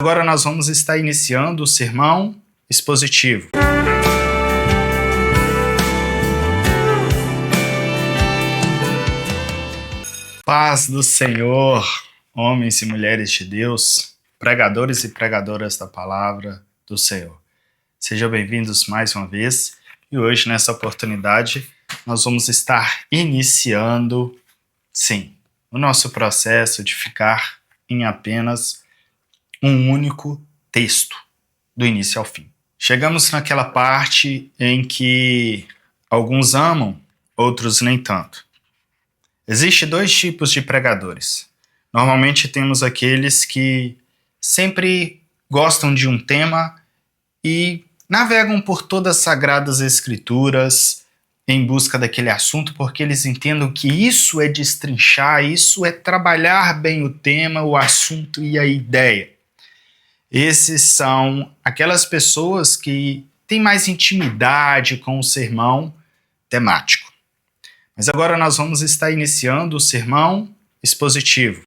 Agora nós vamos estar iniciando o sermão expositivo. Paz do Senhor, homens e mulheres de Deus, pregadores e pregadoras da palavra do Senhor. Sejam bem-vindos mais uma vez e hoje, nessa oportunidade, nós vamos estar iniciando, sim, o nosso processo de ficar em apenas um único texto, do início ao fim. Chegamos naquela parte em que alguns amam, outros nem tanto. Existem dois tipos de pregadores. Normalmente temos aqueles que sempre gostam de um tema e navegam por todas as sagradas escrituras em busca daquele assunto, porque eles entendem que isso é destrinchar, isso é trabalhar bem o tema, o assunto e a ideia. Esses são aquelas pessoas que têm mais intimidade com o sermão temático. Mas agora nós vamos estar iniciando o sermão expositivo.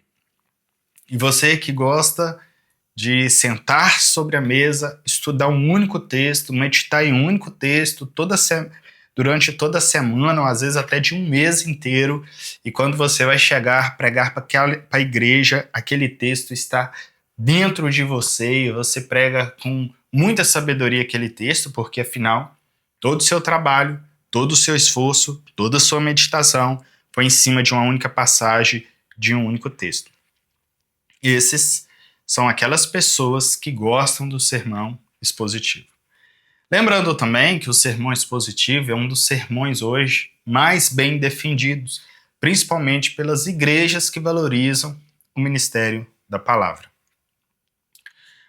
E você que gosta de sentar sobre a mesa, estudar um único texto, meditar em um único texto durante toda a semana, ou às vezes até de um mês inteiro, e quando você vai chegar, pregar para a igreja, aquele texto está dentro de você e você prega com muita sabedoria aquele texto, porque afinal, todo o seu trabalho, todo o seu esforço, toda a sua meditação foi em cima de uma única passagem, de um único texto. Esses são aquelas pessoas que gostam do sermão expositivo. Lembrando também que o sermão expositivo é um dos sermões hoje mais bem defendidos, principalmente pelas igrejas que valorizam o ministério da palavra.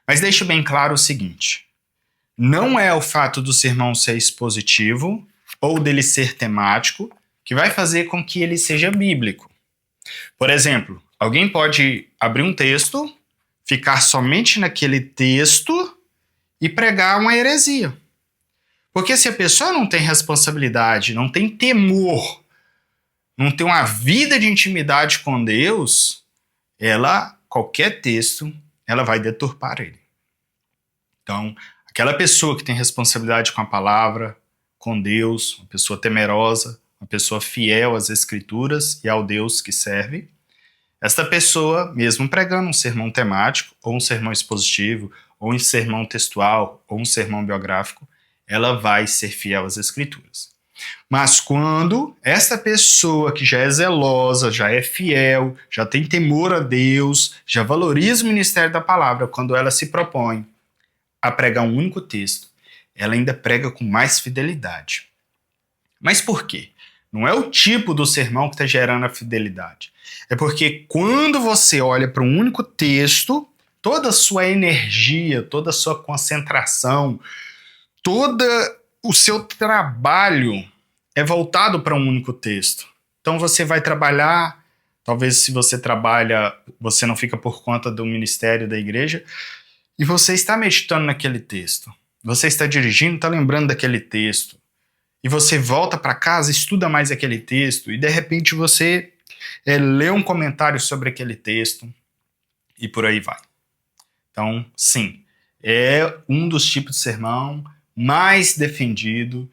Mas deixe bem claro o seguinte: não é o fato do sermão ser expositivo ou dele ser temático que vai fazer com que ele seja bíblico. Por exemplo, alguém pode abrir um texto, ficar somente naquele texto e pregar uma heresia. Porque se a pessoa não tem responsabilidade, não tem temor, não tem uma vida de intimidade com Deus, qualquer texto, ela vai deturpar ele. Então, aquela pessoa que tem responsabilidade com a palavra, com Deus, uma pessoa temerosa, uma pessoa fiel às Escrituras e ao Deus que serve, esta pessoa, mesmo pregando um sermão temático, ou um sermão expositivo, ou um sermão textual, ou um sermão biográfico, ela vai ser fiel às Escrituras. Mas quando esta pessoa que já é zelosa, já é fiel, já tem temor a Deus, já valoriza o ministério da palavra, quando ela se propõe a pregar um único texto, ela ainda prega com mais fidelidade. Mas por quê? Não é o tipo do sermão que está gerando a fidelidade. É porque quando você olha para um único texto, toda a sua energia, toda a sua concentração, todo o seu trabalho é voltado para um único texto. Então você vai trabalhar, talvez se você trabalha, você não fica por conta do ministério da igreja, e você está meditando naquele texto. Você está dirigindo, está lembrando daquele texto. E você volta para casa, estuda mais aquele texto, e de repente você lê um comentário sobre aquele texto, e por aí vai. Então, sim, é um dos tipos de sermão mais defendido.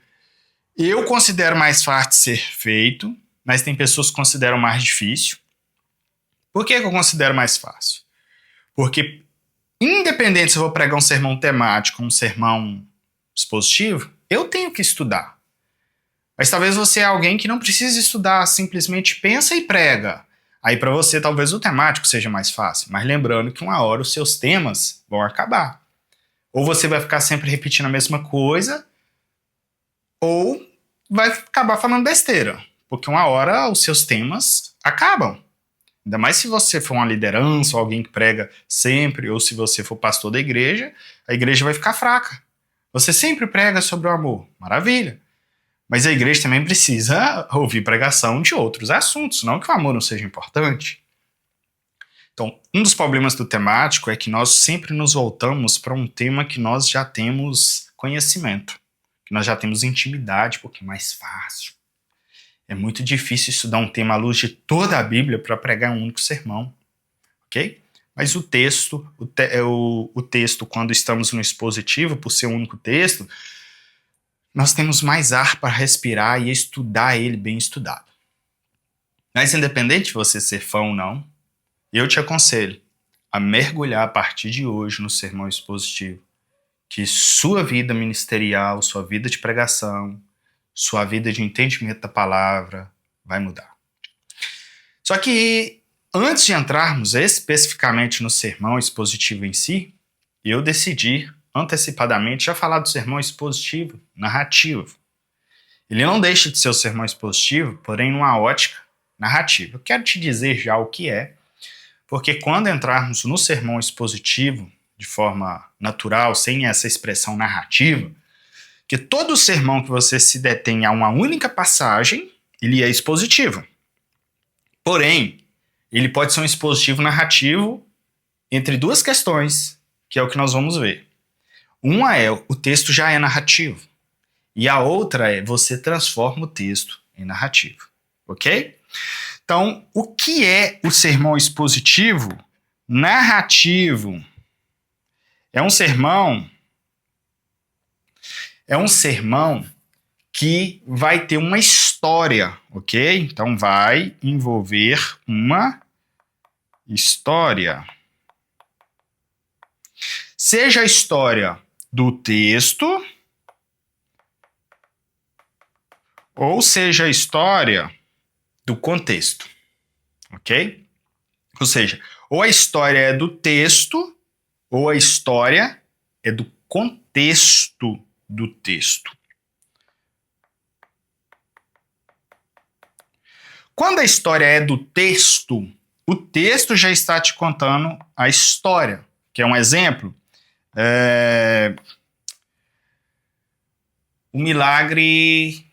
Eu considero mais fácil de ser feito, mas tem pessoas que consideram mais difícil. Por que eu considero mais fácil? Porque, independente se eu vou pregar um sermão temático, um sermão expositivo, eu tenho que estudar. Mas talvez você é alguém que não precisa estudar, simplesmente pensa e prega. Aí para você talvez o temático seja mais fácil, mas lembrando que uma hora os seus temas vão acabar. Ou você vai ficar sempre repetindo a mesma coisa, ou vai acabar falando besteira, porque uma hora os seus temas acabam. Ainda mais se você for uma liderança, ou alguém que prega sempre, ou se você for pastor da igreja, a igreja vai ficar fraca. Você sempre prega sobre o amor, maravilha. Mas a igreja também precisa ouvir pregação de outros assuntos, não que o amor não seja importante. Então, um dos problemas do temático é que nós sempre nos voltamos para um tema que nós já temos conhecimento, que nós já temos intimidade, porque é mais fácil. É muito difícil estudar um tema à luz de toda a Bíblia para pregar um único sermão, ok? Mas o texto, o texto, quando estamos no expositivo, por ser um único texto, nós temos mais ar para respirar e estudar ele bem estudado. Mas independente de você ser fã ou não, eu te aconselho a mergulhar a partir de hoje no sermão expositivo, que sua vida ministerial, sua vida de pregação, sua vida de entendimento da palavra vai mudar. Só que antes de entrarmos especificamente no sermão expositivo em si, eu decidi antecipadamente já falar do sermão expositivo, narrativo. Ele não deixa de ser o sermão expositivo, porém numa ótica narrativa. Eu quero te dizer já o que é, porque quando entrarmos no sermão expositivo, de forma natural, sem essa expressão narrativa, que todo sermão que você se detém a uma única passagem, ele é expositivo. Porém, ele pode ser um expositivo narrativo entre duas questões, que é o que nós vamos ver. Uma é o texto já é narrativo, e a outra é você transforma o texto em narrativo, ok? Então, o que é o sermão expositivo? Narrativo é um sermão que vai ter uma história, ok? Então, vai envolver uma história. Seja a história do texto, ou seja a história do contexto, ok? Ou seja, ou a história é do texto, ou a história é do contexto do texto. Quando a história é do texto, o texto já está te contando a história. Quer um exemplo? O milagre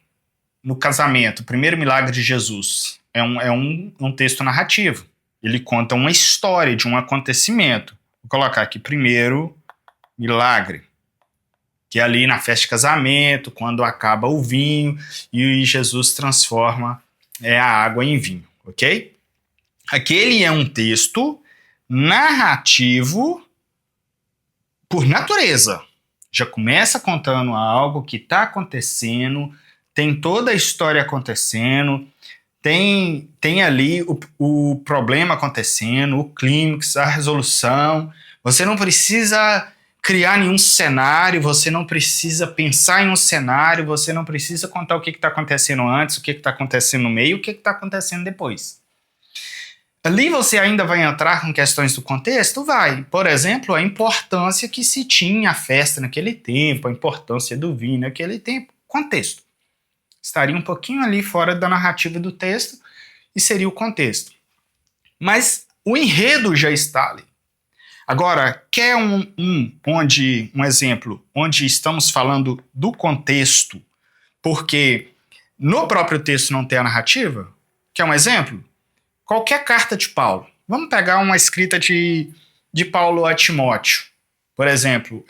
no casamento, o primeiro milagre de Jesus, é um texto narrativo. Ele conta uma história de um acontecimento. Vou colocar aqui primeiro milagre, que é ali na festa de casamento, quando acaba o vinho e Jesus transforma a água em vinho, ok? Aquele é um texto narrativo por natureza. Já começa contando algo que está acontecendo, tem toda a história acontecendo, tem ali o problema acontecendo, o clímax, a resolução. Você não precisa criar nenhum cenário, você não precisa pensar em um cenário, você não precisa contar o que está acontecendo antes, o que está acontecendo no meio, o que está acontecendo depois. Ali você ainda vai entrar com questões do contexto? Vai. Por exemplo, a importância que se tinha a festa naquele tempo, a importância do vinho naquele tempo. Contexto. Estaria um pouquinho ali fora da narrativa do texto e seria o contexto. Mas o enredo já está ali. Agora, quer um exemplo onde estamos falando do contexto, porque no próprio texto não tem a narrativa? Quer um exemplo? Qualquer carta de Paulo. Vamos pegar uma escrita de Paulo a Timóteo. Por exemplo,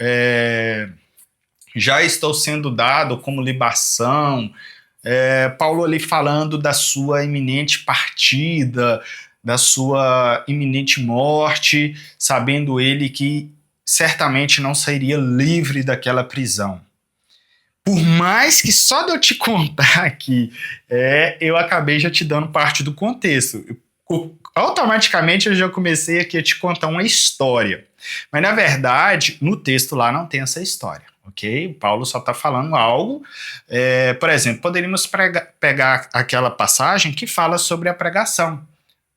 já estou sendo dado como libação. Paulo ali falando da sua iminente partida, da sua iminente morte, sabendo ele que certamente não sairia livre daquela prisão. Por mais que só de eu te contar aqui, eu acabei já te dando parte do contexto. Automaticamente eu já comecei aqui a te contar uma história. Mas na verdade, no texto lá não tem essa história, ok? O Paulo só está falando algo. Por exemplo, poderíamos pegar aquela passagem que fala sobre a pregação.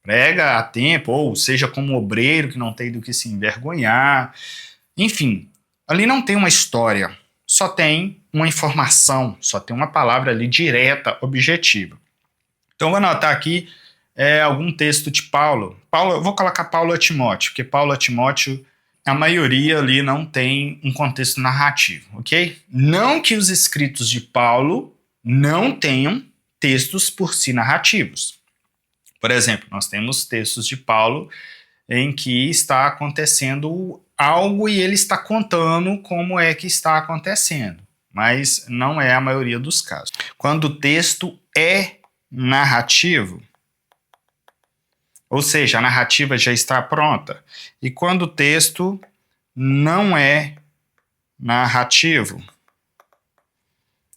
Prega a tempo, ou seja, como obreiro que não tem do que se envergonhar. Enfim, ali não tem uma história, só tem uma informação, só tem uma palavra ali direta, objetiva. Então eu vou anotar aqui algum texto de Paulo. Eu vou colocar Paulo a Timóteo, porque Paulo a Timóteo, a maioria ali não tem um contexto narrativo, ok? Não que os escritos de Paulo não tenham textos por si narrativos. Por exemplo, nós temos textos de Paulo em que está acontecendo algo e ele está contando como é que está acontecendo, mas não é a maioria dos casos. Quando o texto é narrativo, Ou seja, a narrativa já está pronta. E quando o texto não é narrativo.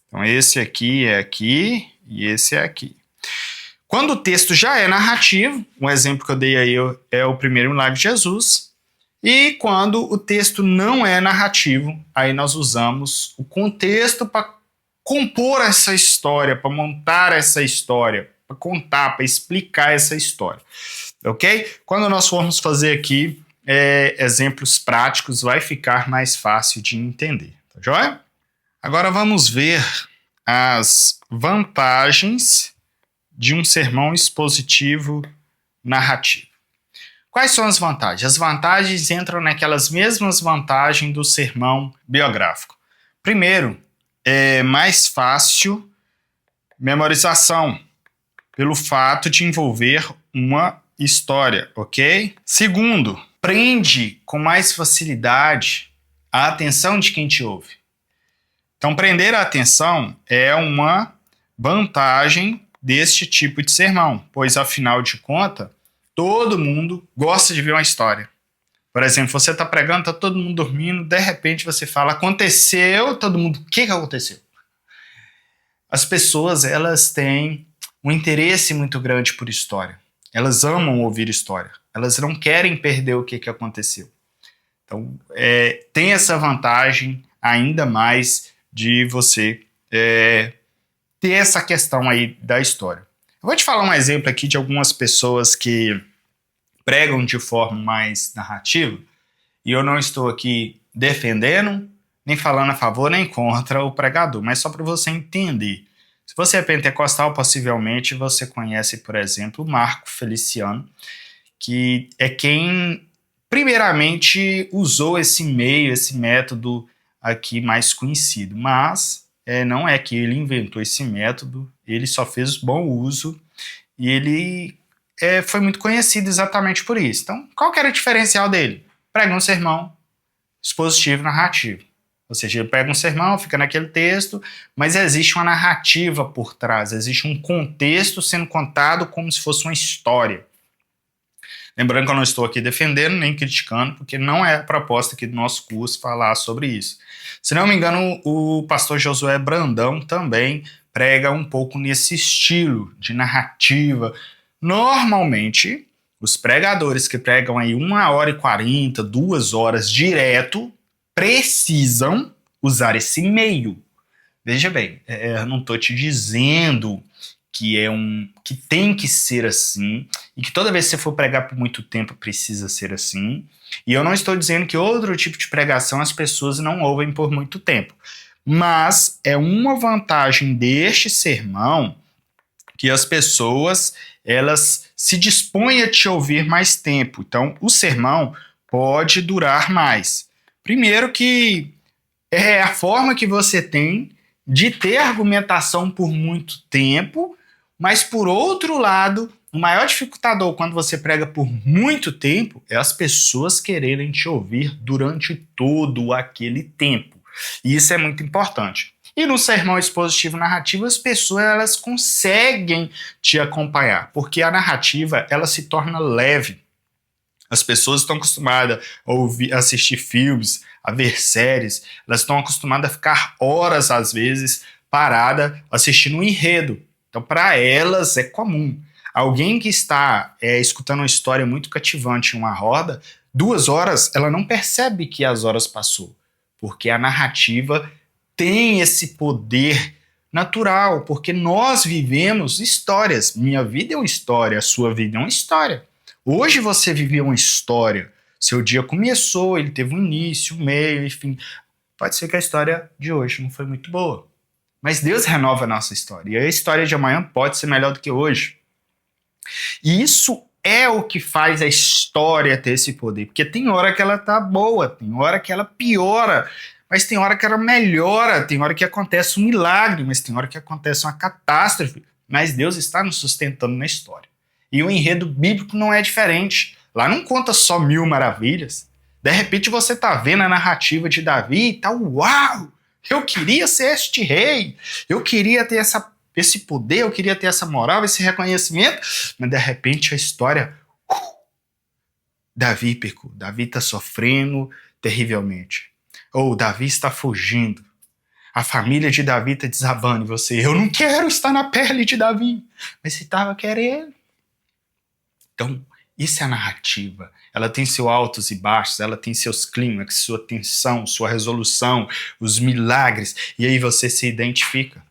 Então, esse aqui é aqui e esse é aqui. Quando o texto já é narrativo, um exemplo que eu dei aí é o primeiro milagre de Jesus, e quando o texto não é narrativo, aí nós usamos o contexto para compor essa história, para montar essa história, para contar, para explicar essa história, ok? Quando nós formos fazer aqui exemplos práticos, vai ficar mais fácil de entender, tá joia? Agora vamos ver as vantagens de um sermão expositivo narrativo. Quais são as vantagens? As vantagens entram naquelas mesmas vantagens do sermão biográfico. Primeiro, é mais fácil memorização, pelo fato de envolver uma história, ok? Segundo, prende com mais facilidade a atenção de quem te ouve. Então, prender a atenção é uma vantagem deste tipo de sermão, pois, afinal de contas, todo mundo gosta de ver uma história. Por exemplo, você está pregando, está todo mundo dormindo, de repente você fala, aconteceu, todo mundo, o que aconteceu? As pessoas, elas têm um interesse muito grande por história. Elas amam ouvir história. Elas não querem perder o que aconteceu. Então, tem essa vantagem ainda mais de você ter essa questão aí da história. Eu vou te falar um exemplo aqui de algumas pessoas que pregam de forma mais narrativa, e eu não estou aqui defendendo, nem falando a favor, nem contra o pregador, mas só para você entender. Se você é pentecostal, possivelmente você conhece, por exemplo, o Marco Feliciano, que é quem primeiramente usou esse meio, esse método aqui mais conhecido, mas não é que ele inventou esse método, ele só fez bom uso e ele foi muito conhecido exatamente por isso. Então, qual que era o diferencial dele? Prega um sermão expositivo narrativo. Ou seja, ele pega um sermão, fica naquele texto, mas existe uma narrativa por trás, existe um contexto sendo contado como se fosse uma história. Lembrando que eu não estou aqui defendendo nem criticando, porque não é a proposta aqui do nosso curso falar sobre isso. Se não me engano, o pastor Josué Brandão também prega um pouco nesse estilo de narrativa. Normalmente, os pregadores que pregam aí 1h40, 2 horas direto, precisam usar esse meio. Veja bem, eu não estou te dizendo que tem que ser assim, e que toda vez que você for pregar por muito tempo precisa ser assim, e eu não estou dizendo que outro tipo de pregação as pessoas não ouvem por muito tempo, mas é uma vantagem deste sermão que as pessoas, elas se dispõem a te ouvir mais tempo, então o sermão pode durar mais. Primeiro que é a forma que você tem de ter argumentação por muito tempo, mas, por outro lado, o maior dificultador quando você prega por muito tempo é as pessoas quererem te ouvir durante todo aquele tempo. E isso é muito importante. E no sermão expositivo narrativo, as pessoas elas conseguem te acompanhar, porque a narrativa ela se torna leve. As pessoas estão acostumadas a assistir filmes, a ver séries, elas estão acostumadas a ficar horas, às vezes, parada assistindo um enredo. Então, para elas é comum. Alguém que está escutando uma história muito cativante em uma roda, 2 horas, ela não percebe que as horas passou, porque a narrativa tem esse poder natural, porque nós vivemos histórias. Minha vida é uma história, a sua vida é uma história. Hoje você viveu uma história, seu dia começou, ele teve um início, um meio, enfim. Pode ser que a história de hoje não foi muito boa, mas Deus renova a nossa história, e a história de amanhã pode ser melhor do que hoje. E isso é o que faz a história ter esse poder, porque tem hora que ela tá boa, tem hora que ela piora, mas tem hora que ela melhora, tem hora que acontece um milagre, mas tem hora que acontece uma catástrofe, mas Deus está nos sustentando na história. E o enredo bíblico não é diferente. Lá não conta só 1000 maravilhas. De repente você tá vendo a narrativa de Davi e tá, uau! Eu queria ser este rei, eu queria ter esse poder, eu queria ter essa moral, esse reconhecimento, mas de repente a história, Davi pecou. Davi está sofrendo terrivelmente. Ou Davi está fugindo. A família de Davi está desabando em você. Eu não quero estar na pele de Davi. Mas você estava querendo. Então, isso é a narrativa. Ela tem seus altos e baixos, ela tem seus clímax, sua tensão, sua resolução, os milagres. E aí você se identifica.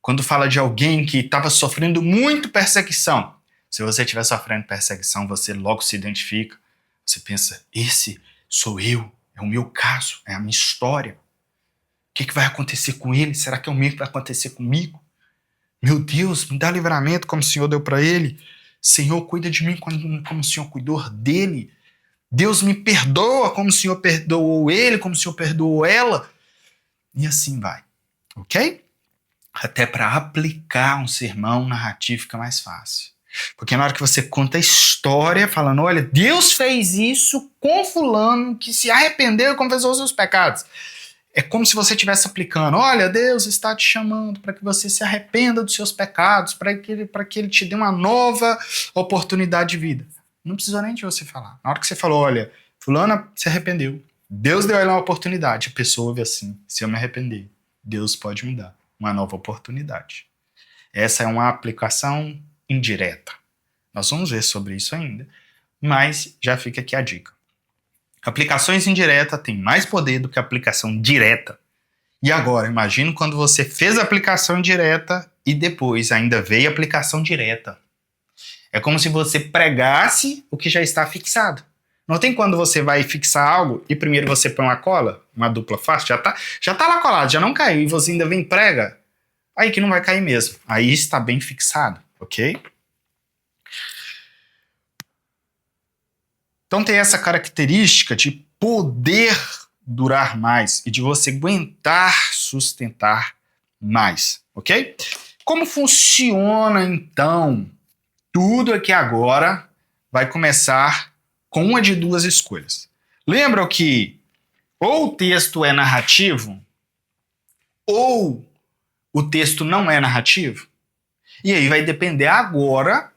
Quando fala de alguém que estava sofrendo muito perseguição, se você estiver sofrendo perseguição, você logo se identifica. Você pensa, esse sou eu, é o meu caso, é a minha história. O que vai acontecer com ele? Será que é o mesmo que vai acontecer comigo? Meu Deus, me dá livramento como o Senhor deu para ele. Senhor, cuida de mim como o Senhor cuidou dele. Deus me perdoa como o Senhor perdoou ele, como o Senhor perdoou ela. E assim vai, ok? Até para aplicar um sermão narrativo fica mais fácil. Porque na hora que você conta a história, falando, olha, Deus fez isso com fulano que se arrependeu e confessou os seus pecados. É como se você estivesse aplicando, olha, Deus está te chamando para que você se arrependa dos seus pecados, para que ele te dê uma nova oportunidade de vida. Não precisou nem de você falar. Na hora que você falou, olha, fulana se arrependeu, Deus deu a ela uma oportunidade, a pessoa ouve assim, se eu me arrepender, Deus pode me dar uma nova oportunidade. Essa é uma aplicação indireta. Nós vamos ver sobre isso ainda, mas já fica aqui a dica. Aplicações indiretas têm mais poder do que a aplicação direta. E agora, imagine quando você fez a aplicação indireta e depois ainda veio a aplicação direta. É como se você pregasse o que já está fixado. Não tem quando você vai fixar algo e primeiro você põe uma cola, uma dupla face, já tá lá colado, já não caiu, e você ainda vem e prega, aí que não vai cair mesmo. Aí está bem fixado, ok? Então tem essa característica de poder durar mais e de você aguentar sustentar mais, ok? Como funciona então? Tudo aqui agora vai começar com uma de duas escolhas. Lembram que ou o texto é narrativo ou o texto não é narrativo? E aí vai depender agora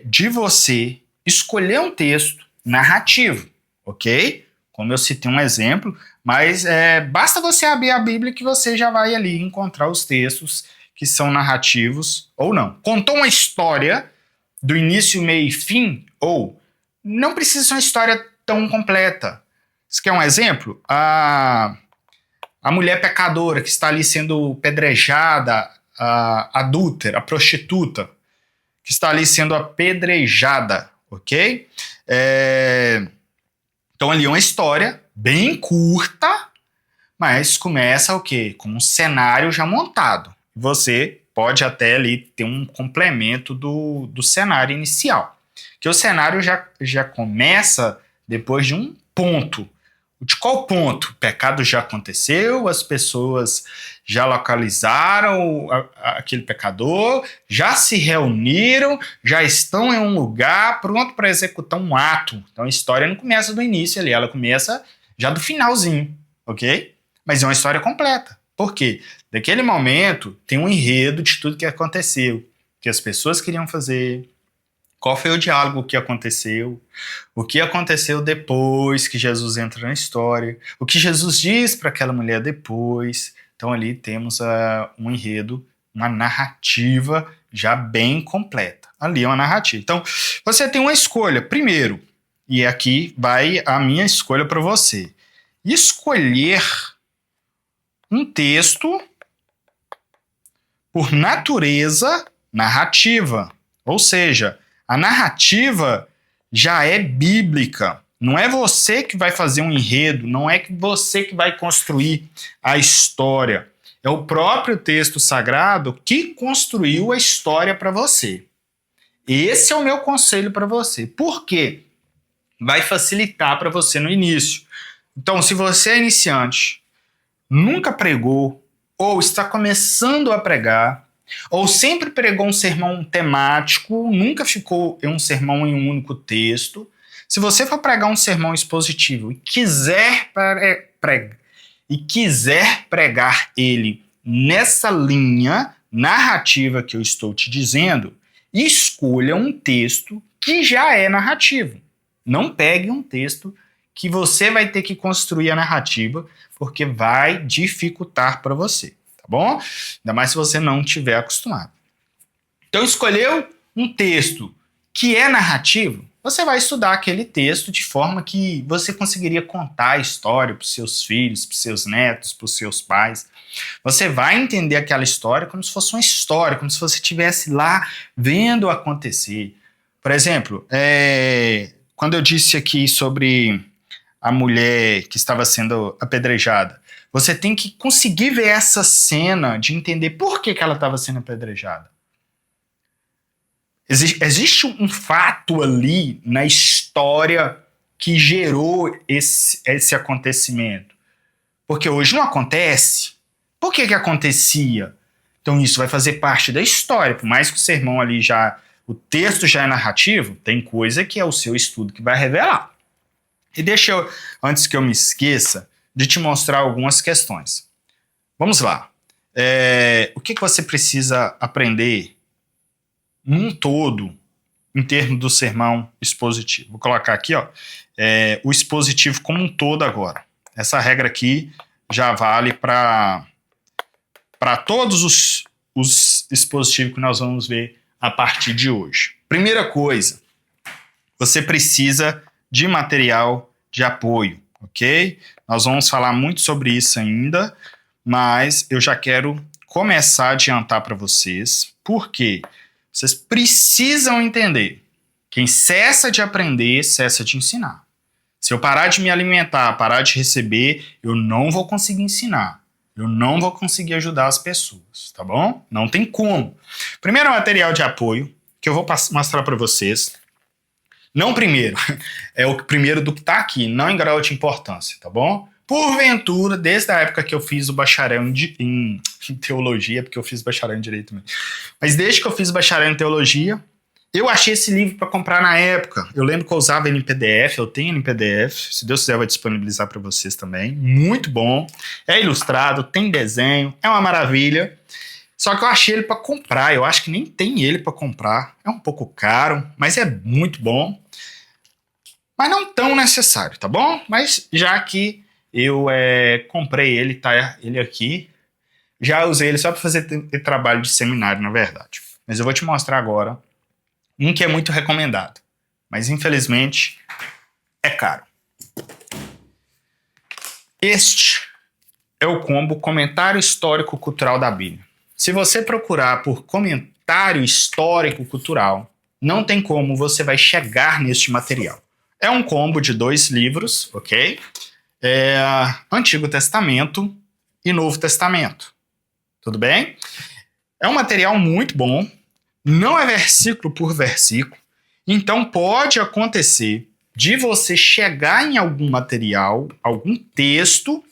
de você escolher um texto narrativo, ok? Como eu citei um exemplo, mas basta você abrir a Bíblia que você já vai ali encontrar os textos que são narrativos ou não. Contou uma história do início, meio e fim, ou não precisa ser uma história tão completa. Você quer um exemplo? A mulher pecadora que está ali sendo pedrejada, a adúltera, a prostituta, que está ali sendo apedrejada, ok? Então ali é uma história bem curta, mas começa o quê? Com um cenário já montado. Você pode até ali ter um complemento do cenário inicial. Que o cenário já começa depois de um ponto. De qual ponto? O pecado já aconteceu, as pessoas já localizaram aquele pecador, já se reuniram, já estão em um lugar pronto para executar um ato. Então a história não começa do início ali, ela começa já do finalzinho, ok? Mas é uma história completa. Por quê? Naquele momento tem um enredo de tudo que aconteceu, que as pessoas queriam fazer, qual foi o diálogo que aconteceu, o que aconteceu depois que Jesus entra na história, o que Jesus diz para aquela mulher depois. Então ali temos um enredo, uma narrativa já bem completa. Ali é uma narrativa. Então você tem uma escolha. Primeiro, e aqui vai a minha escolha para você, escolher um texto por natureza narrativa. Ou seja, a narrativa já é bíblica. Não é você que vai fazer um enredo, não é você que vai construir a história. É o próprio texto sagrado que construiu a história para você. Esse é o meu conselho para você. Por quê? Vai facilitar para você no início. Então, se você é iniciante, nunca pregou, ou está começando a pregar, ou sempre pregou um sermão temático, nunca ficou em um sermão em um único texto. Se você for pregar um sermão expositivo e quiser pregar ele nessa linha narrativa que eu estou te dizendo, escolha um texto que já é narrativo. Não pegue um texto que você vai ter que construir a narrativa, porque vai dificultar para você, tá bom? Ainda mais se você não estiver acostumado. Então, escolheu um texto que é narrativo, você vai estudar aquele texto de forma que você conseguiria contar a história para os seus filhos, para os seus netos, para os seus pais. Você vai entender aquela história como se fosse uma história, como se você estivesse lá vendo acontecer. Por exemplo, quando eu disse aqui sobre a mulher que estava sendo apedrejada, você tem que conseguir ver essa cena de entender por que ela estava sendo apedrejada. Existe um fato ali na história que gerou esse acontecimento. Porque hoje não acontece. Por que acontecia? Então isso vai fazer parte da história. Por mais que o sermão ali o texto já é narrativo, tem coisa que é o seu estudo que vai revelar. E deixa eu, antes que eu me esqueça, de te mostrar algumas questões. Vamos lá. O que você precisa aprender num todo, em termos do sermão expositivo? Vou colocar aqui, o expositivo como um todo agora. Essa regra aqui já vale para todos os expositivos que nós vamos ver a partir de hoje. Primeira coisa, você precisa de material de apoio, ok? Nós vamos falar muito sobre isso ainda, mas eu já quero começar a adiantar para vocês, porque vocês precisam entender: quem cessa de aprender, cessa de ensinar. Se eu parar de me alimentar, parar de receber, eu não vou conseguir ensinar. Eu não vou conseguir ajudar as pessoas, tá bom? Não tem como. Primeiro material de apoio, que eu vou mostrar para vocês. Não primeiro, é o primeiro do que está aqui, não em grau de importância, tá bom? Porventura, desde a época que eu fiz o bacharel em teologia, porque eu fiz bacharel em direito também, mas desde que eu fiz bacharel em teologia, eu achei esse livro para comprar na época. Eu lembro que eu usava ele em PDF, eu tenho ele em PDF, se Deus quiser eu vou disponibilizar para vocês também. Muito bom, é ilustrado, tem desenho, é uma maravilha. Só que eu achei ele para comprar, eu acho que nem tem ele para comprar. É um pouco caro, mas é muito bom. Mas não tão necessário, tá bom? Mas já que eu comprei ele, tá ele aqui, já usei ele só para fazer trabalho de seminário, na verdade. Mas eu vou te mostrar agora um que é muito recomendado, mas infelizmente é caro. Este é o combo Comentário Histórico Cultural da Bíblia. Se você procurar por Comentário Histórico Cultural, não tem como você vai chegar neste material. É um combo de 2 livros, ok? Antigo Testamento e Novo Testamento. Tudo bem? É um material muito bom, não é versículo por versículo, então pode acontecer de você chegar em algum material, algum texto,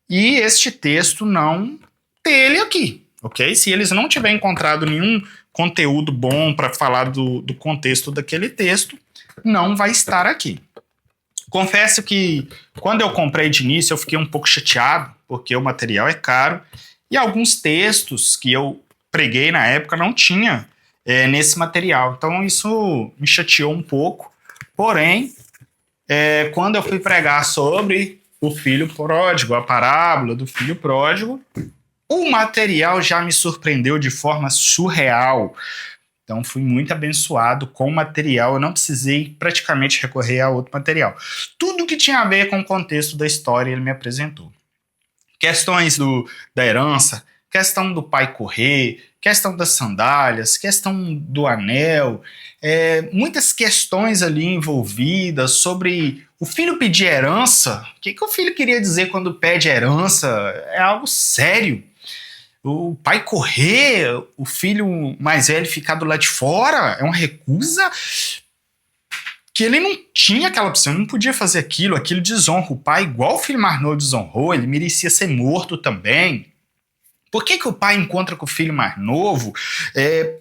e este texto não ter ele aqui, ok? Se eles não tiverem encontrado nenhum conteúdo bom para falar do contexto daquele texto, não vai estar aqui. Confesso que quando eu comprei de início eu fiquei um pouco chateado, porque o material é caro, e alguns textos que eu preguei na época não tinha nesse material. Então isso me chateou um pouco. Porém, quando eu fui pregar sobre o filho pródigo, a parábola do filho pródigo, o material já me surpreendeu de forma surreal. Então fui muito abençoado com o material, eu não precisei praticamente recorrer a outro material. Tudo que tinha a ver com o contexto da história ele me apresentou. Questões da herança, questão do pai correr, questão das sandálias, questão do anel, muitas questões ali envolvidas sobre o filho pedir herança. O que o filho queria dizer quando pede herança? É algo sério. O pai correr, o filho mais velho ficar do lado de fora, é uma recusa que ele não tinha aquela opção, ele não podia fazer aquilo desonra o pai, igual o filho mais novo desonrou, ele merecia ser morto também. Por que o pai encontra com o filho mais novo?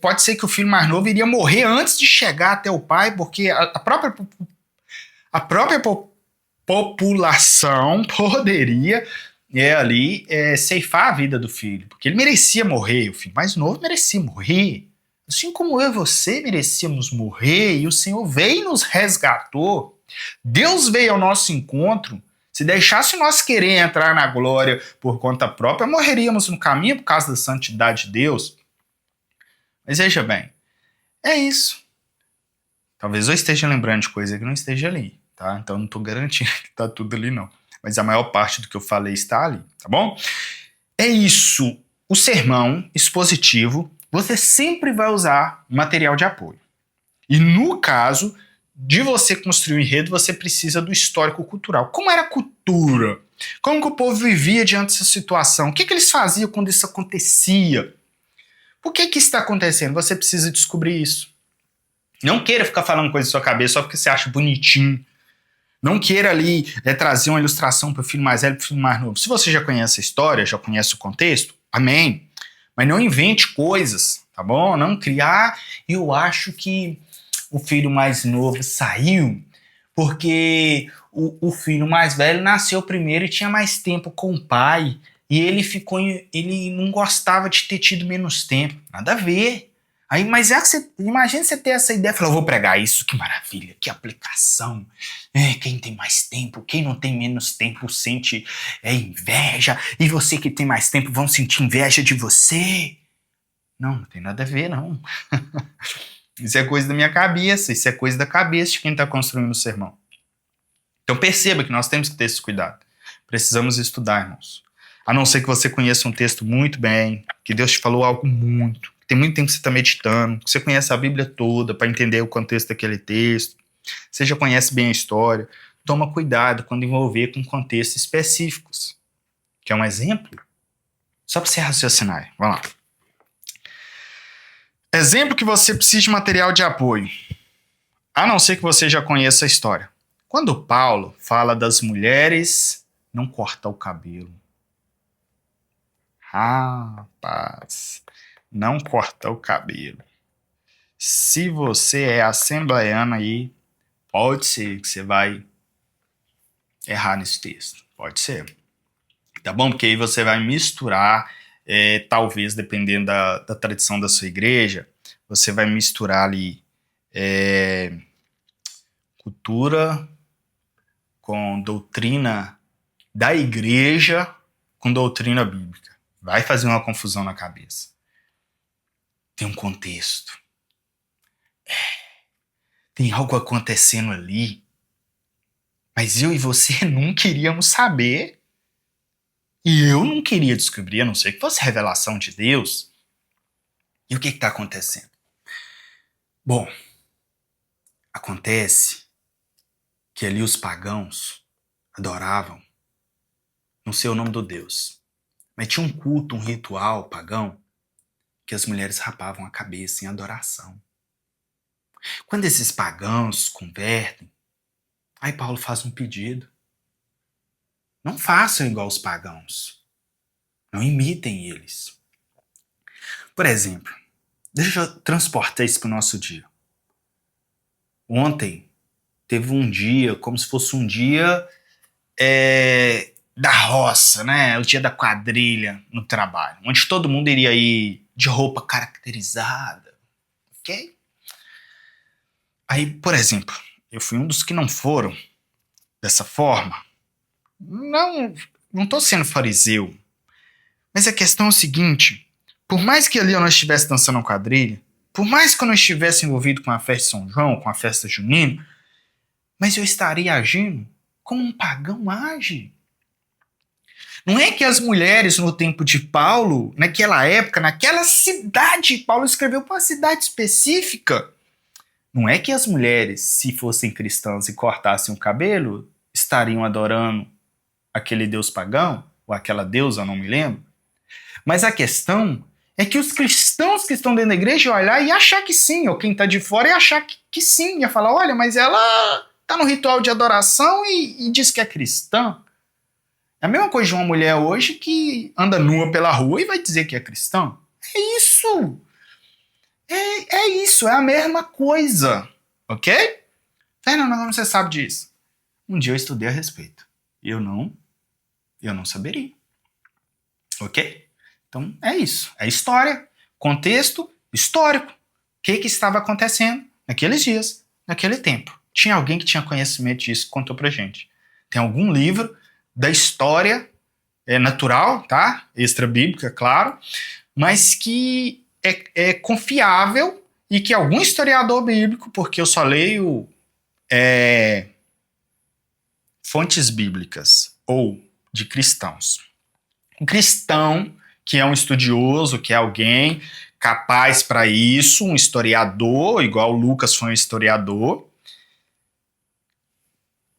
Pode ser que o filho mais novo iria morrer antes de chegar até o pai, porque a própria população poderia ceifar a vida do filho, porque ele merecia morrer, o filho mais novo merecia morrer. Assim como eu e você merecíamos morrer e o Senhor veio e nos resgatou, Deus veio ao nosso encontro. Se deixasse nós querer entrar na glória por conta própria, morreríamos no caminho por causa da santidade de Deus. Mas veja bem, é isso. Talvez eu esteja lembrando de coisa que não esteja ali, tá? Então não estou garantindo que está tudo ali, não. Mas a maior parte do que eu falei está ali, tá bom? É isso. O sermão expositivo, você sempre vai usar material de apoio. E no caso de você construir um enredo, você precisa do histórico cultural. Como era a cultura? Como que o povo vivia diante dessa situação? O que eles faziam quando isso acontecia? Por que isso está acontecendo? Você precisa descobrir isso. Não queira ficar falando coisa na sua cabeça só porque você acha bonitinho. Não queira ali trazer uma ilustração para o filho mais velho e para o filho mais novo. Se você já conhece a história, já conhece o contexto, amém. Mas não invente coisas, tá bom? Não criar. Eu acho que o filho mais novo saiu porque o filho mais velho nasceu primeiro e tinha mais tempo com o pai. E ele não gostava de ter tido menos tempo. Nada a ver. Aí, mas é que você, imagina você ter essa ideia, falar, eu vou pregar isso, que maravilha, que aplicação. Quem tem mais tempo, quem não tem menos tempo sente inveja, e você que tem mais tempo vão sentir inveja de você. Não tem nada a ver, não. Isso é coisa da minha cabeça, isso é coisa da cabeça de quem está construindo o sermão. Então perceba que nós temos que ter esse cuidado. Precisamos estudar, irmãos. A não ser que você conheça um texto muito bem, que Deus te falou algo muito, tem muito tempo que você está meditando, que você conhece a Bíblia toda para entender o contexto daquele texto, você já conhece bem a história, toma cuidado quando envolver com contextos específicos. Quer um exemplo? Só para você raciocinar. Vamos lá. Exemplo que você precisa de material de apoio, a não ser que você já conheça a história. Quando Paulo fala das mulheres não cortar o cabelo. Rapaz, não cortar o cabelo. Se você é assembleiano aí, pode ser que você vai errar nesse texto. Pode ser. Tá bom? Porque aí você vai misturar, talvez, dependendo da tradição da sua igreja, você vai misturar ali cultura com doutrina da igreja com doutrina bíblica. Vai fazer uma confusão na cabeça. Tem um contexto. Tem algo acontecendo ali. Mas eu e você não queríamos saber. E eu não queria descobrir, a não ser que fosse revelação de Deus. E o que está acontecendo? Bom, acontece que ali os pagãos adoravam, não sei o nome do Deus, mas tinha um culto, um ritual pagão, que as mulheres rapavam a cabeça em adoração. Quando esses pagãos convertem, aí Paulo faz um pedido. Não façam igual os pagãos. Não imitem eles. Por exemplo, deixa eu transportar isso para o nosso dia. Ontem teve um dia, como se fosse um dia da roça, né? O dia da quadrilha no trabalho, onde todo mundo iria ir de roupa caracterizada, ok? Aí, por exemplo, eu fui um dos que não foram dessa forma. Não tô sendo fariseu, mas a questão é o seguinte, por mais que ali eu não estivesse dançando uma quadrilha, por mais que eu não estivesse envolvido com a festa de São João, com a festa junina, mas eu estaria agindo como um pagão age. Não é que as mulheres no tempo de Paulo, naquela época, naquela cidade, Paulo escreveu para uma cidade específica, não é que as mulheres, se fossem cristãs e cortassem o cabelo, estariam adorando aquele deus pagão, ou aquela deusa, não me lembro. Mas a questão é que os cristãos que estão dentro da igreja iam olhar e achar que sim, ou quem está de fora ia achar que sim, ia falar, olha, mas ela está no ritual de adoração e diz que é cristã. É a mesma coisa de uma mulher hoje que anda nua pela rua e vai dizer que é cristã. É isso! É isso, é a mesma coisa. Ok? Fernando, como você sabe disso? Um dia eu estudei a respeito. Eu não saberia. Ok? Então é isso. É história, contexto histórico. que estava acontecendo naqueles dias, naquele tempo. Tinha alguém que tinha conhecimento disso que contou pra gente. Tem algum livro da história natural, tá? Extra-bíblica, claro, mas que é confiável e que algum historiador bíblico, porque eu só leio fontes bíblicas ou de cristãos. Um cristão que é um estudioso, que é alguém capaz para isso, um historiador, igual Lucas foi um historiador,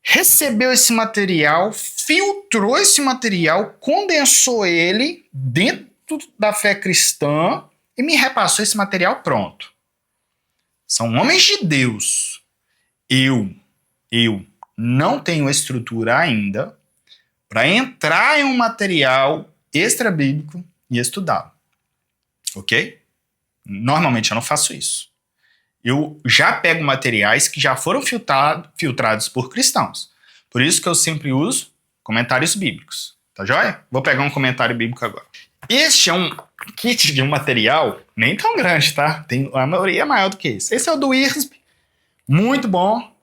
recebeu esse material, filtrou esse material, condensou ele dentro da fé cristã e me repassou esse material pronto. São homens de Deus. Eu não tenho estrutura ainda para entrar em um material extra-bíblico e estudá-lo. Ok? Normalmente eu não faço isso. Eu já pego materiais que já foram filtrados por cristãos. Por isso que eu sempre uso comentários bíblicos. Tá joia? Vou pegar um comentário bíblico agora. Este é um kit de um material nem tão grande, tá? A maioria é maior do que esse. Esse é o do IRSP, muito bom,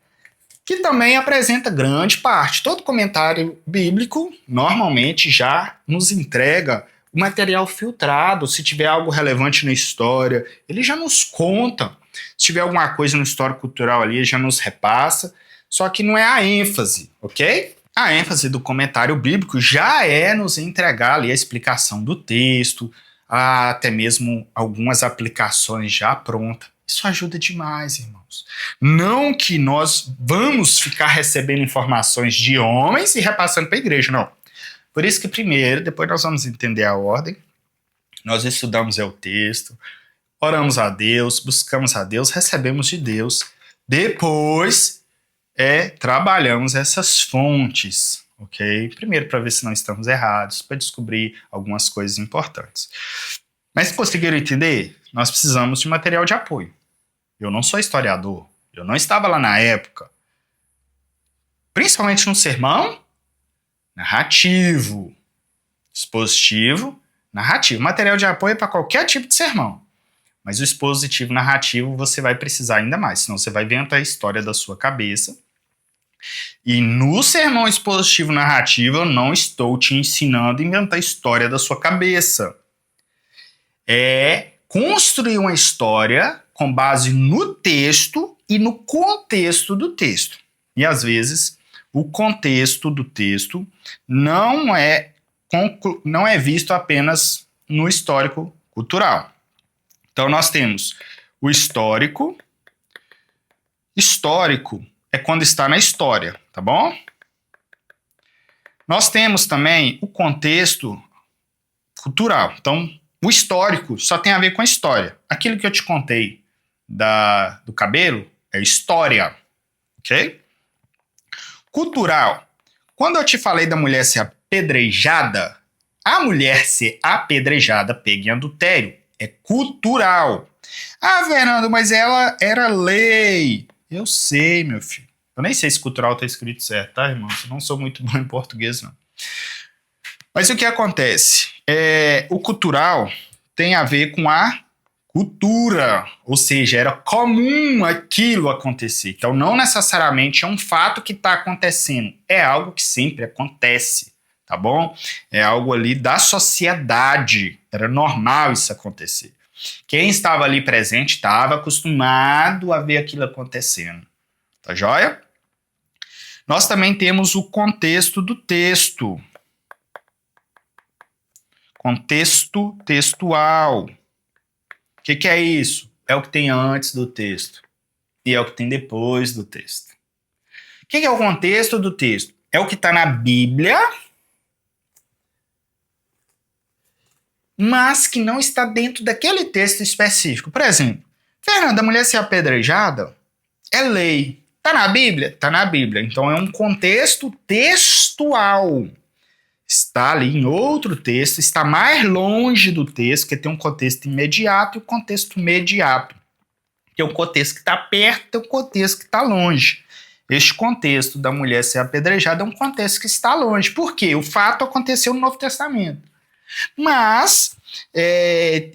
que também apresenta grande parte. Todo comentário bíblico normalmente já nos entrega o material filtrado. Se tiver algo relevante na história, ele já nos conta. Se tiver alguma coisa no histórico cultural ali, ele já nos repassa. Só que não é a ênfase, ok? A ênfase do comentário bíblico já é nos entregar ali a explicação do texto, até mesmo algumas aplicações já prontas. Isso ajuda demais, irmãos. Não que nós vamos ficar recebendo informações de homens e repassando para a igreja, não. Por isso que primeiro, depois nós vamos entender a ordem, nós estudamos o texto, oramos a Deus, buscamos a Deus, recebemos de Deus, depois trabalhamos essas fontes, ok? Primeiro para ver se não estamos errados, para descobrir algumas coisas importantes. Mas se conseguiram entender, nós precisamos de material de apoio. Eu não sou historiador, eu não estava lá na época. Principalmente no sermão, narrativo, expositivo, narrativo. Material de apoio é para qualquer tipo de sermão. Mas o expositivo narrativo você vai precisar ainda mais, senão você vai inventar a história da sua cabeça. E no sermão expositivo narrativo eu não estou te ensinando a inventar a história da sua cabeça. É construir uma história com base no texto e no contexto do texto. E às vezes o contexto do texto não é visto apenas no histórico cultural. Então nós temos o histórico. Histórico é quando está na história, tá bom? Nós temos também o contexto cultural. Então, o histórico só tem a ver com a história. Aquilo que eu te contei do cabelo é história, ok? Cultural. Quando eu te falei da mulher ser apedrejada, a mulher ser apedrejada pega em adultério. É cultural. Ah, Fernando, mas ela era lei. Eu sei, meu filho. Eu nem sei se cultural está escrito certo, tá, irmão? Eu não sou muito bom em português, não. Mas o que acontece? O cultural tem a ver com a cultura, ou seja, era comum aquilo acontecer. Então, não necessariamente é um fato que está acontecendo, é algo que sempre acontece, tá bom? É algo ali da sociedade, era normal isso acontecer. Quem estava ali presente estava acostumado a ver aquilo acontecendo, tá joia? Nós também temos o contexto do texto. Contexto textual. O que é isso? É o que tem antes do texto e é o que tem depois do texto. O que é o contexto do texto? É o que está na Bíblia, mas que não está dentro daquele texto específico. Por exemplo, Fernanda, a mulher ser apedrejada é lei. Está na Bíblia? Está na Bíblia. Então é um contexto textual. Está ali em outro texto, está mais longe do texto, porque tem um contexto imediato e o contexto mediato. Tem um contexto que está perto e um contexto que está longe. Este contexto da mulher ser apedrejada é um contexto que está longe. Por quê? O fato aconteceu no Novo Testamento. Mas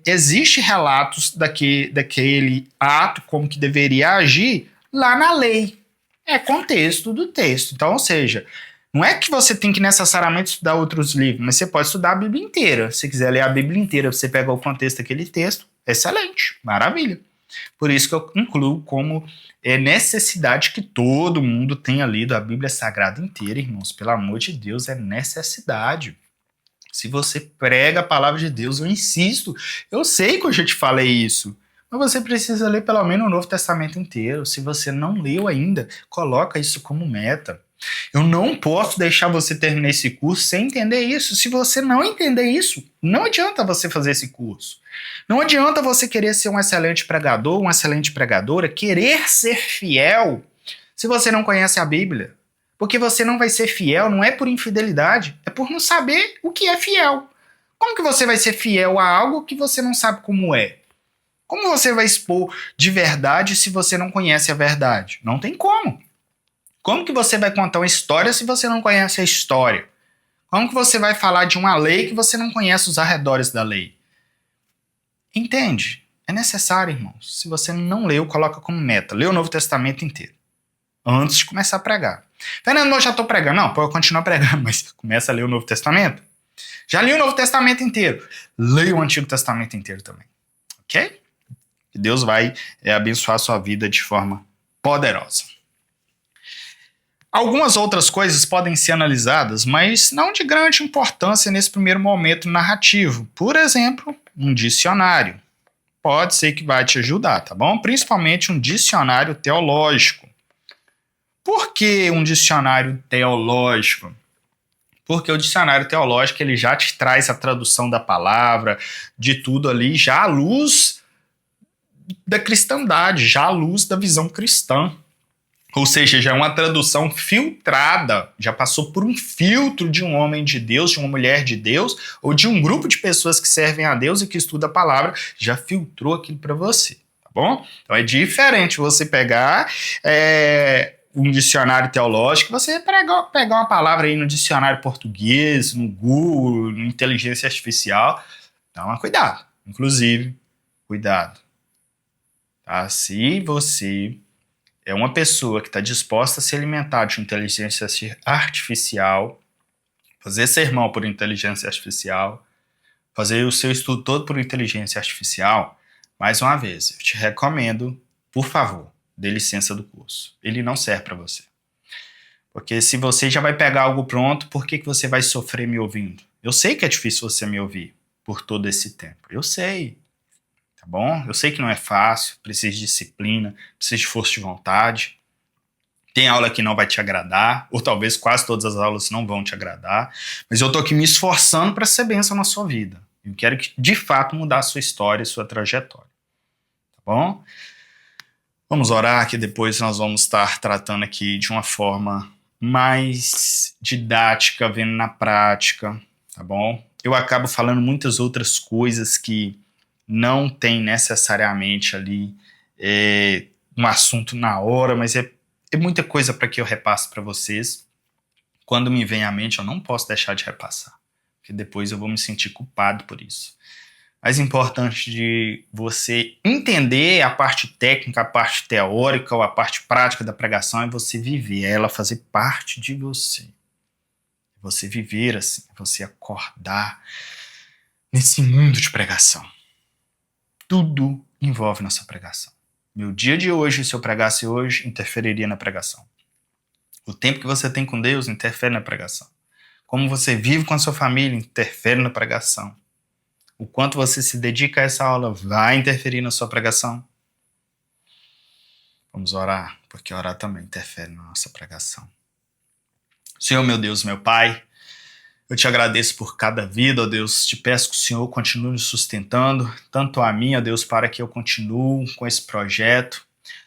existe relatos daquele ato, como que deveria agir, lá na lei. É contexto do texto. Então, ou seja, não é que você tem que necessariamente estudar outros livros, mas você pode estudar a Bíblia inteira. Se você quiser ler a Bíblia inteira, você pega o contexto daquele texto, excelente, maravilha. Por isso que eu incluo como necessidade que todo mundo tenha lido a Bíblia Sagrada inteira, irmãos. Pelo amor de Deus, é necessidade. Se você prega a palavra de Deus, eu insisto. Eu sei que eu já te falei isso, mas você precisa ler pelo menos o Novo Testamento inteiro. Se você não leu ainda, coloca isso como meta. Eu não posso deixar você terminar esse curso sem entender isso. Se você não entender isso, não adianta você fazer esse curso. Não adianta você querer ser um excelente pregador, uma excelente pregadora, querer ser fiel se você não conhece a Bíblia. Porque você não vai ser fiel, não é por infidelidade, é por não saber o que é fiel. Como que você vai ser fiel a algo que você não sabe como é? Como você vai expor de verdade se você não conhece a verdade? Não tem como. Como que você vai contar uma história se você não conhece a história? Como que você vai falar de uma lei que você não conhece os arredores da lei? Entende? É necessário, irmãos. Se você não leu, coloca como meta. Lê o Novo Testamento inteiro. Antes de começar a pregar. Fernando, eu já estou pregando. Não, pode continuar pregando, mas começa a ler o Novo Testamento. Já li o Novo Testamento inteiro. Leia o Antigo Testamento inteiro também. Ok? E Deus vai abençoar a sua vida de forma poderosa. Algumas outras coisas podem ser analisadas, mas não de grande importância nesse primeiro momento narrativo. Por exemplo, um dicionário. Pode ser que vai te ajudar, tá bom? Principalmente um dicionário teológico. Por que um dicionário teológico? Porque o dicionário teológico ele já te traz a tradução da palavra, de tudo ali, já à luz da cristandade, já à luz da visão cristã. Ou seja, já é uma tradução filtrada, já passou por um filtro de um homem de Deus, de uma mulher de Deus, ou de um grupo de pessoas que servem a Deus e que estudam a palavra, já filtrou aquilo para você, tá bom? Então é diferente você pegar um dicionário teológico, você pegar uma palavra aí no dicionário português, no Google, no inteligência artificial, dá cuidado. Inclusive, cuidado. Tá? Se você é uma pessoa que está disposta a se alimentar de inteligência artificial, fazer sermão por inteligência artificial, fazer o seu estudo todo por inteligência artificial, mais uma vez, eu te recomendo, por favor, dê licença do curso. Ele não serve para você. Porque se você já vai pegar algo pronto, por que você vai sofrer me ouvindo? Eu sei que é difícil você me ouvir por todo esse tempo. Eu sei. Tá bom? Eu sei que não é fácil, precisa de disciplina, precisa de força de vontade. Tem aula que não vai te agradar, ou talvez quase todas as aulas não vão te agradar, mas eu tô aqui me esforçando para ser bênção na sua vida. Eu quero que, de fato, mudar a sua história e sua trajetória. Tá bom? Vamos orar, que depois nós vamos estar tratando aqui de uma forma mais didática, vendo na prática, tá bom? Eu acabo falando muitas outras coisas que não tem necessariamente ali um assunto na hora, mas é muita coisa para que eu repasse para vocês. Quando me vem à mente, eu não posso deixar de repassar, porque depois eu vou me sentir culpado por isso. Mais importante de você entender a parte técnica, a parte teórica ou a parte prática da pregação é você viver, é ela fazer parte de você. Você viver assim, você acordar nesse mundo de pregação. Tudo envolve nossa pregação. Meu dia de hoje, se eu pregasse hoje, interferiria na pregação. O tempo que você tem com Deus interfere na pregação. Como você vive com a sua família interfere na pregação. O quanto você se dedica a essa aula vai interferir na sua pregação. Vamos orar, porque orar também interfere na nossa pregação. Senhor, meu Deus, meu Pai, eu te agradeço por cada vida, ó Deus. Te peço que o Senhor continue nos sustentando, tanto a mim, ó Deus, para que eu continue com esse projeto.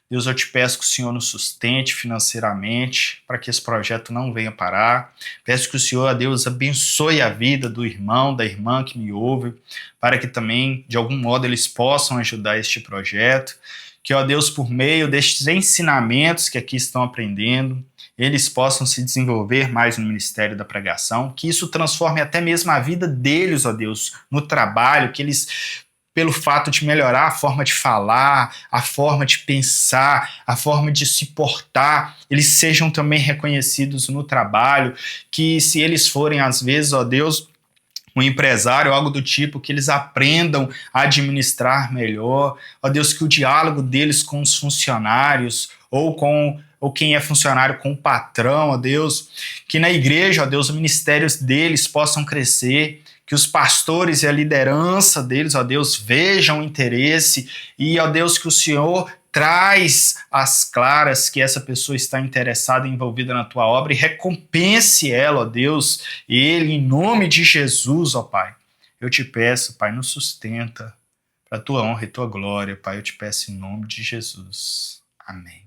Deus, eu te peço que o Senhor nos sustente financeiramente, para que esse projeto não venha parar. Peço que o Senhor, ó Deus, abençoe a vida do irmão, da irmã que me ouve, para que também, de algum modo, eles possam ajudar este projeto. Que, ó Deus, por meio destes ensinamentos que aqui estão aprendendo, eles possam se desenvolver mais no ministério da pregação, que isso transforme até mesmo a vida deles, ó Deus, no trabalho, que eles, pelo fato de melhorar a forma de falar, a forma de pensar, a forma de se portar, eles sejam também reconhecidos no trabalho, que se eles forem, às vezes, ó Deus, um empresário, algo do tipo, que eles aprendam a administrar melhor, ó Deus, que o diálogo deles com os funcionários, ou quem é funcionário com o patrão, ó Deus, que na igreja, ó Deus, os ministérios deles possam crescer, que os pastores e a liderança deles, ó Deus, vejam o interesse e, ó Deus, que o Senhor traz às claras que essa pessoa está interessada e envolvida na tua obra e recompense ela, ó Deus, ele, em nome de Jesus, ó Pai. Eu te peço, Pai, nos sustenta para a tua honra e tua glória, Pai, eu te peço em nome de Jesus. Amém.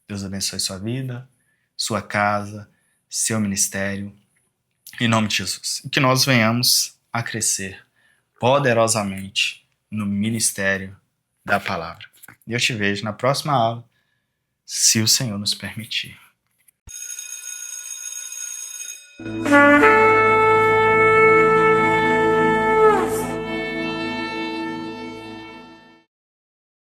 Deus abençoe sua vida, sua casa, seu ministério, em nome de Jesus. E que nós venhamos a crescer poderosamente no ministério da palavra. E eu te vejo na próxima aula, se o Senhor nos permitir.